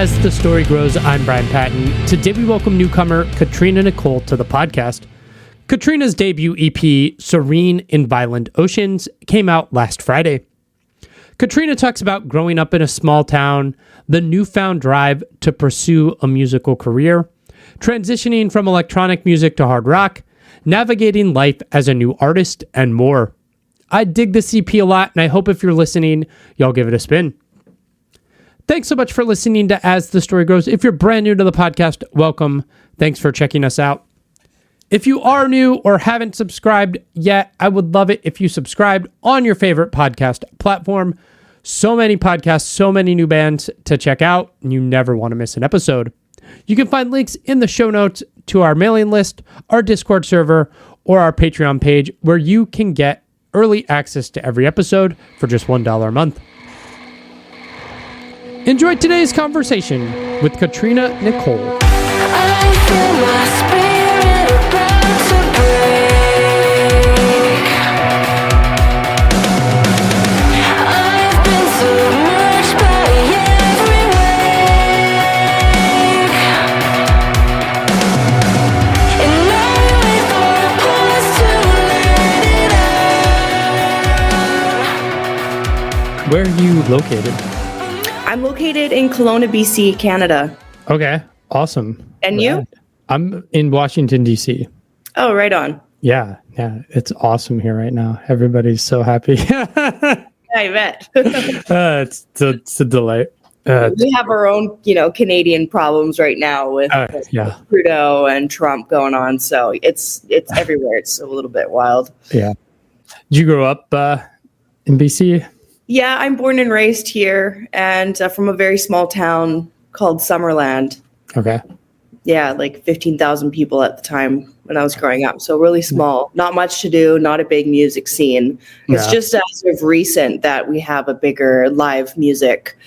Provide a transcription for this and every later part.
As the Story Grows, I'm Brian Patton. Today we welcome newcomer Katerina Nicole to the podcast. Katerina's debut EP, Serene In Violent Oceans, came out last Friday. Katerina talks about growing up in a small town, the newfound drive to pursue a musical career, transitioning from electronic music to hard rock, navigating life as a new artist, and more. I dig this EP a lot, and I hope if you're listening, y'all give it a spin. Thanks so much for listening to As the Story Grows. If you're brand new to the podcast, welcome. Thanks for checking us out. If you are new or haven't subscribed yet, I would love it if you subscribed on your favorite podcast platform. So many podcasts, so many new bands to check out, and you never want to miss an episode. You can find links in the show notes to our mailing list, our Discord server, or our Patreon page, where you can get early access to every episode for just $1 a month. Enjoy today's conversation with Katerina Nicole. I feel my spirit about to break. I've been submerged by every wave, and now we've got a pause to let it out. Where are you located? I'm located in Kelowna, BC, Canada. Okay, awesome. And you? I'm in Washington, D.C. Oh, right on. Yeah, it's awesome here right now. Everybody's so happy. I bet. It's a delight. We have our own, Canadian problems right now with Trudeau and Trump going on. So it's everywhere. It's a little bit wild. Yeah. Did you grow up in BC? Yeah, I'm born and raised here and from a very small town called Summerland. Okay. Yeah, like 15,000 people at the time when I was growing up. So really small, not much to do, not a big music scene. It's just as of recent that we have a bigger live music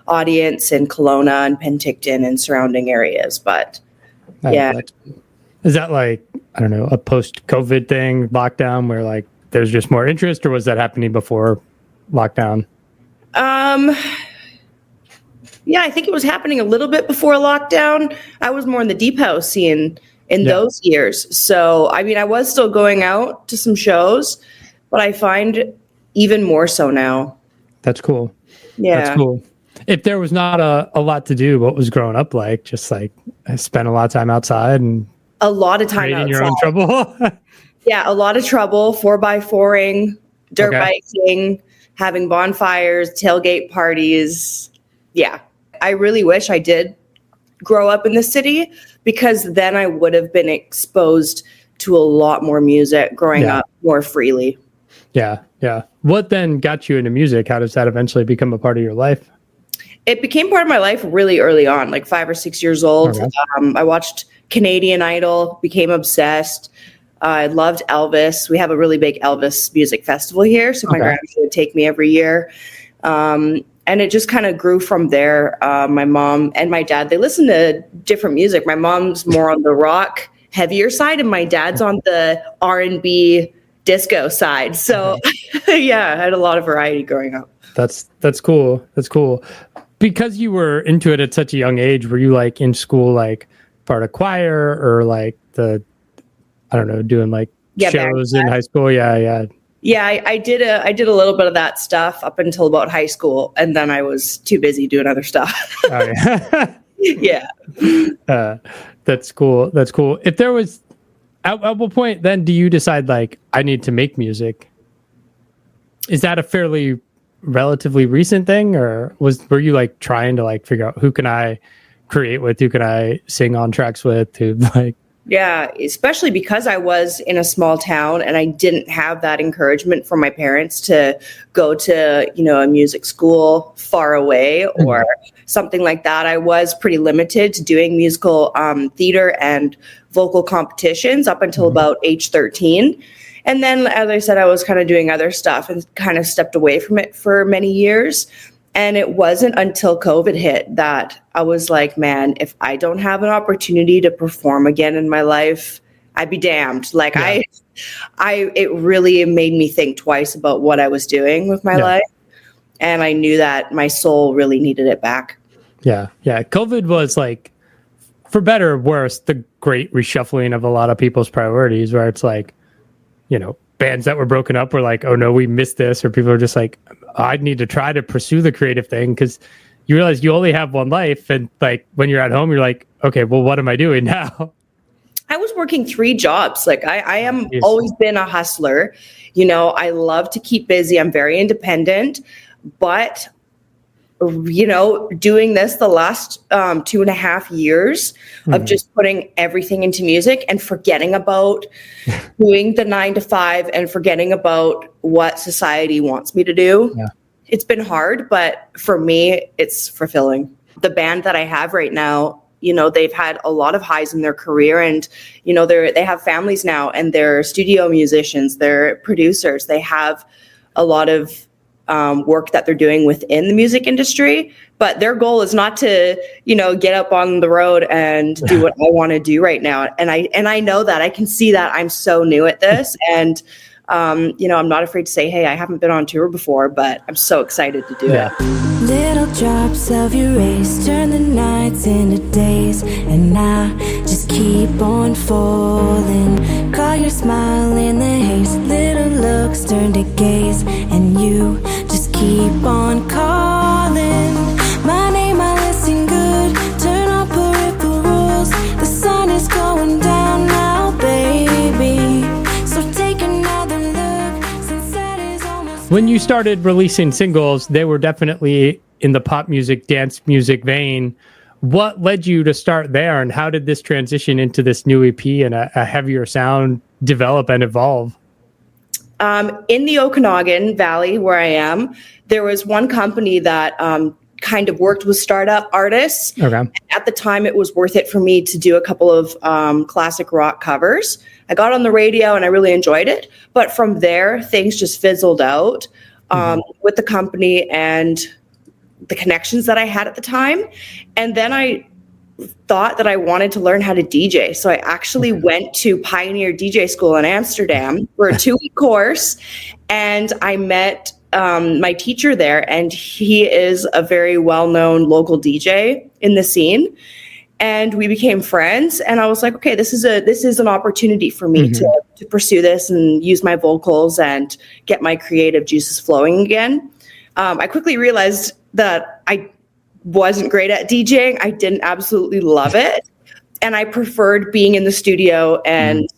audience in Kelowna and Penticton and surrounding areas. But Is that like, I don't know, a post-COVID thing, lockdown, where like there's just more interest, or was that happening before lockdown? Yeah, I think it was happening a little bit before lockdown. I was more in the deep house scene in those years. So, I mean, I was still going out to some shows, but I find even more so now. That's cool. Yeah. That's cool. If there was not a lot to do, what was growing up like? Just like I spent a lot of time outside and a lot of time outside. Your own trouble. Yeah, a lot of trouble, 4x4ing, dirt biking, having bonfires, tailgate parties. Yeah. I really wish I did grow up in the city, because then I would have been exposed to a lot more music growing up more freely. Yeah. What then got you into music? How does that eventually become a part of your life? It became part of my life really early on, like 5 or 6 years old. Okay. I watched Canadian Idol, became obsessed. I loved Elvis. We have a really big Elvis music festival here, so my grandma would take me every year. And it just kind of grew from there. My mom and my dad, they listen to different music. My mom's more on the rock, heavier side, and my dad's on the R&B disco side. So, yeah, I had a lot of variety growing up. That's cool. That's cool. Because you were into it at such a young age, were you like in school, like part of choir, or like doing like shows in high school? Yeah. Yeah, I did a little bit of that stuff up until about high school, and then I was too busy doing other stuff. Oh, yeah. Yeah. That's cool. That's cool. If there was, at what point then do you decide like I need to make music? Is that a fairly relatively recent thing, or were you like trying to like figure out who can I create with, who can I sing on tracks with, who like? Yeah, especially because I was in a small town and I didn't have that encouragement from my parents to go to, a music school far away or something like that. I was pretty limited to doing musical theater and vocal competitions up until about age 13. And then, as I said, I was kind of doing other stuff and kind of stepped away from it for many years. And it wasn't until COVID hit that I was like, man, if I don't have an opportunity to perform again in my life, I'd be damned. Like it really made me think twice about what I was doing with my life. And I knew that my soul really needed it back. Yeah. Yeah. COVID was like, for better or worse, the great reshuffling of a lot of people's priorities, where it's like, bands that were broken up were like, oh no, we missed this. Or people are just like, I need to try to pursue the creative thing, because you realize you only have one life. And like when you're at home, you're like, okay, well, what am I doing now? I was working 3 jobs. Like I am Yes. always been a hustler. I love to keep busy. I'm very independent, but doing this the last 2.5 years of just putting everything into music and forgetting about doing the 9 to 5 and forgetting about what society wants me to do. Yeah. It's been hard, but for me, it's fulfilling. The band that I have right now, they've had a lot of highs in their career, and they have families now, and they're studio musicians, they're producers, they have a lot of work that they're doing within the music industry, but their goal is not to, get up on the road and do what I want to do right now. And I know that. I can see that. I'm so new at this, and I'm not afraid to say, hey, I haven't been on tour before, but I'm so excited to do it. Little drops of erase turn the nights into days, and I just keep on falling. Call your smile in the haze, little looks turn to gaze, and you just keep on calling my name. I listen good, turn on peripherals. The sun is going down now, baby. So take another look. Sunset is almost. When you started releasing singles, they were definitely in the pop music, dance music vein. What led you to start there, and how did this transition into this new EP and a heavier sound develop and evolve? In the Okanagan Valley, where I am, there was one company that kind of worked with startup artists. Okay. At the time, it was worth it for me to do a couple of classic rock covers. I got on the radio and I really enjoyed it. But from there, things just fizzled out with the company and the connections that I had at the time. And then I thought that I wanted to learn how to DJ. So I actually went to Pioneer DJ School in Amsterdam for a 2-week course. And I met my teacher there, and he is a very well-known local DJ in the scene. And we became friends, and I was like, okay, this is an opportunity for me to pursue this and use my vocals and get my creative juices flowing again. I quickly realized that I wasn't great at DJing. I didn't absolutely love it. And I preferred being in the studio and,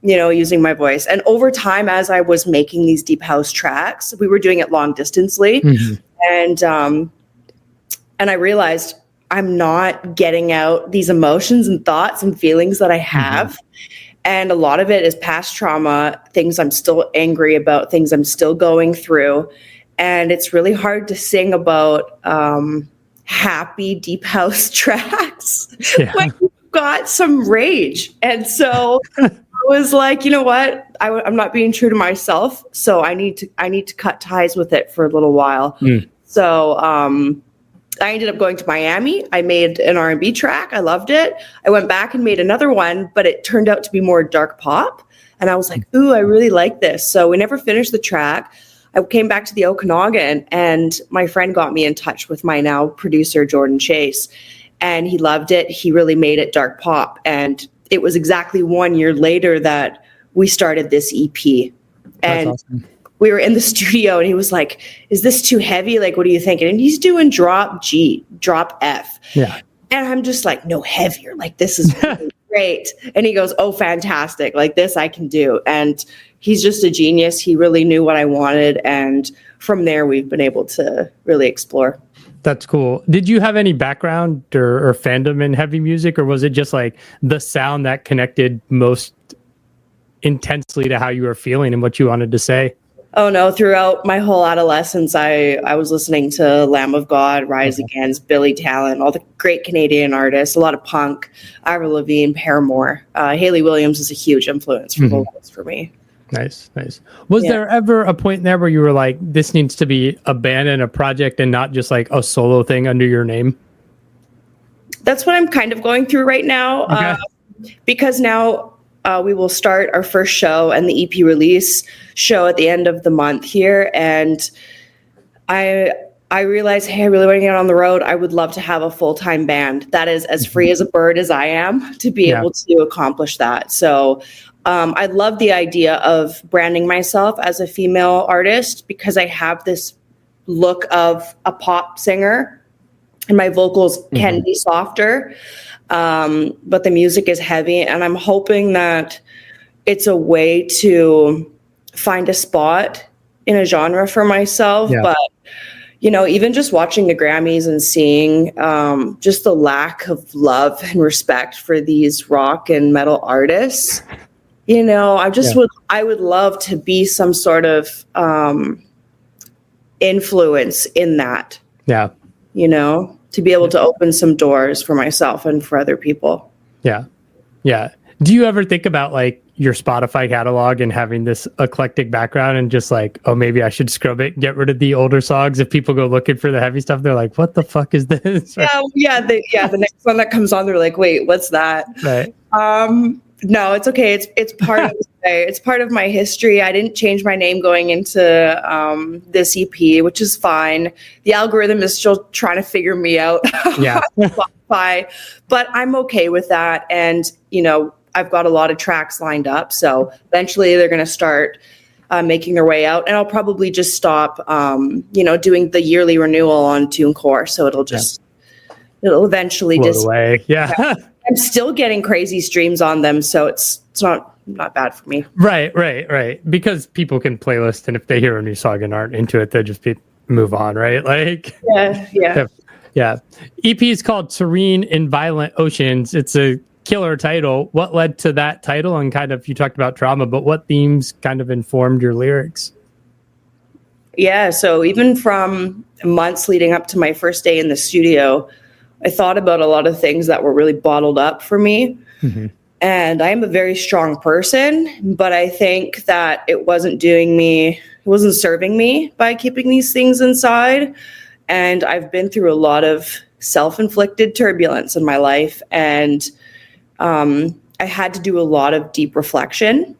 using my voice. And over time, as I was making these deep house tracks, we were doing it long distancely. And I realized I'm not getting out these emotions and thoughts and feelings that I have. And a lot of it is past trauma, things I'm still angry about, things I'm still going through. And it's really hard to sing about happy deep house tracks when you've got some rage. And so I was like, you know what? I'm not being true to myself, so I need to cut ties with it for a little while. So I ended up going to Miami. I made an R&B track. I loved it. I went back and made another one, but it turned out to be more dark pop. And I was like, ooh, I really like this. So we never finished the track. I came back to the Okanagan, and my friend got me in touch with my now producer, Jordan Chase, and he loved it. He really made it dark pop. And it was exactly 1 year later that we started this EP. And That's awesome. We were in the studio, and he was like, is this too heavy? Like, what are you thinking? And he's doing drop G, drop F. Yeah. And I'm just like, no, heavier. Like, this is really great. And he goes, oh, fantastic. Like, this I can do. And he's just a genius. He really knew what I wanted. And from there, we've been able to really explore. That's cool. Did you have any background or fandom in heavy music, or was it just like the sound that connected most intensely to how you were feeling and what you wanted to say? Oh, no. Throughout my whole adolescence, I was listening to Lamb of God, Rise Against, Billy Talent, all the great Canadian artists, a lot of punk, Avril Lavigne, Paramore. Hayley Williams is a huge influence for vocals for me. Nice. Was there ever a point there where you were like, this needs to be a band and a project and not just like a solo thing under your name? That's what I'm kind of going through right now. Because now we will start our first show and the EP release show at the end of the month here. And I I realized, hey, I really want to get on the road. I would love to have a full-time band that is as free as a bird as I am to be able to accomplish that. So I love the idea of branding myself as a female artist because I have this look of a pop singer and my vocals can be softer, but the music is heavy. And I'm hoping that it's a way to find a spot in a genre for myself. But even just watching the Grammys and seeing just the lack of love and respect for these rock and metal artists, I would love to be some sort of influence in that. Yeah. To be able to open some doors for myself and for other people. Yeah. Yeah. Do you ever think about like your Spotify catalog and having this eclectic background and just like, oh, maybe I should scrub it, get rid of the older songs? If people go looking for the heavy stuff, they're like, what the fuck is this? Yeah. The next one that comes on, they're like, wait, what's that? Right. No, it's okay. It's part of it's part of my history. I didn't change my name going into this EP, which is fine. The algorithm is still trying to figure me out. Yeah. On Spotify, but I'm okay with that. And I've got a lot of tracks lined up, so eventually they're going to start making their way out, and I'll probably just stop, doing the yearly renewal on TuneCore. So it'll eventually float away. Yeah. I'm still getting crazy streams on them, so it's not bad for me. Right. Because people can playlist, and if they hear a new song and aren't into it, they just move on, right? Like yeah. EP is called Serene In Violent Oceans. It's a killer title. What led to that title? And kind of, you talked about trauma, but what themes kind of informed your lyrics? Yeah, so even from months leading up to my first day in the studio, I thought about a lot of things that were really bottled up for me. Mm-hmm. And I am a very strong person, but I think that it wasn't serving me by keeping these things inside. And I've been through a lot of self-inflicted turbulence in my life. And I had to do a lot of deep reflection.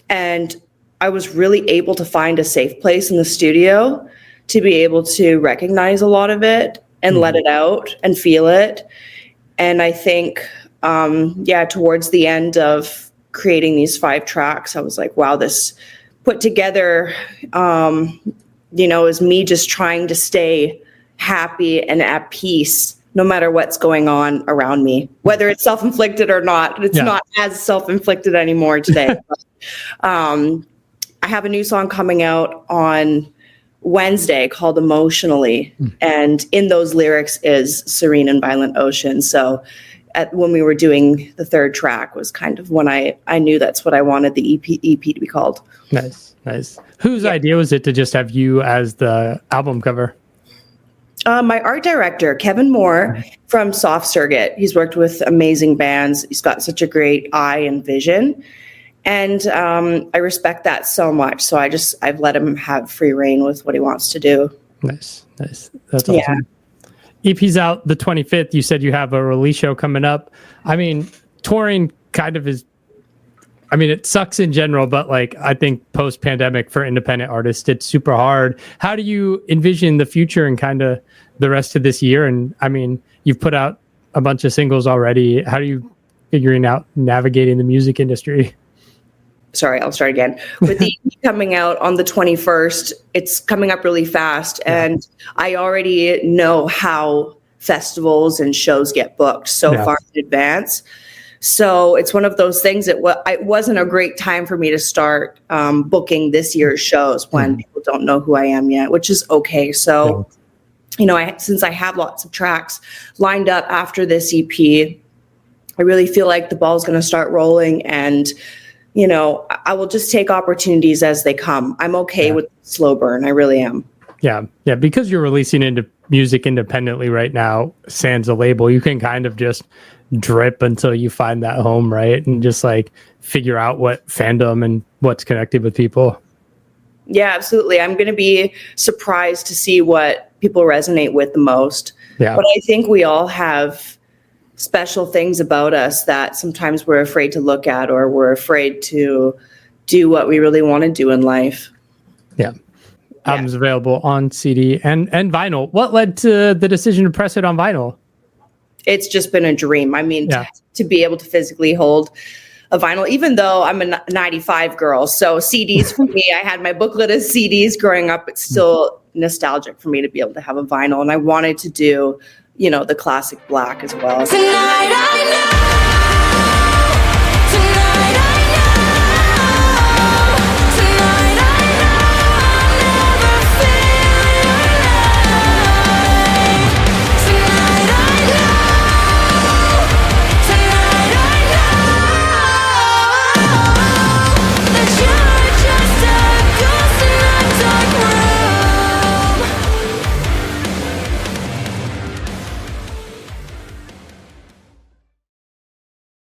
And I was really able to find a safe place in the studio to be able to recognize a lot of it and let it out and feel it. And I think, towards the end of creating these 5 tracks, I was like, wow, this put together, is me just trying to stay happy and at peace no matter what's going on around me, whether it's self-inflicted or not. It's not as self-inflicted anymore today. But, I have a new song coming out on Wednesday called Emotionally. And in those lyrics is Serene In Violent Oceans. So when we were doing the 3rd track was kind of when I knew that's what I wanted the EP to be called. Nice. Whose idea was it to just have you as the album cover? My art director, Kevin Moore from Soft Circuit. He's worked with amazing bands. He's got such a great eye and vision. And I respect that so much. So I've let him have free reign with what he wants to do. Nice. That's awesome. Yeah. EP's out the 25th. You said you have a release show coming up. I mean, touring kind of is, it sucks in general, but like, I think post-pandemic for independent artists, it's super hard. How do you envision the future and kind of the rest of this year? And you've put out a bunch of singles already. How are you figuring out navigating the music industry? Sorry, I'll start again. With the EP coming out on the 21st, it's coming up really fast. Yeah. And I already know how festivals and shows get booked so far in advance. So it's one of those things that it wasn't a great time for me to start booking this year's shows when people don't know who I am yet, which is okay. So, since I have lots of tracks lined up after this EP, I really feel like the ball's going to start rolling, and I will just take opportunities as they come. I'm okay with slow burn. I really am. Yeah. Because you're releasing into music independently right now, sans a label, you can kind of just drip until you find that home, right? And just like figure out what fandom and what's connected with people. Yeah, absolutely. I'm going to be surprised to see what people resonate with the most. Yeah. But I think we all have special things about us that sometimes we're afraid to look at, or we're afraid to do what we really want to do in life. Yeah. album's available on CD and vinyl. What led to the decision to press it on vinyl? It's just been a dream. I mean, to be able to physically hold a vinyl, even though I'm a 95 girl. So CDs for me, I had my booklet of CDs growing up. It's still nostalgic for me to be able to have a vinyl. And I wanted to do, the classic black as well. Tonight I know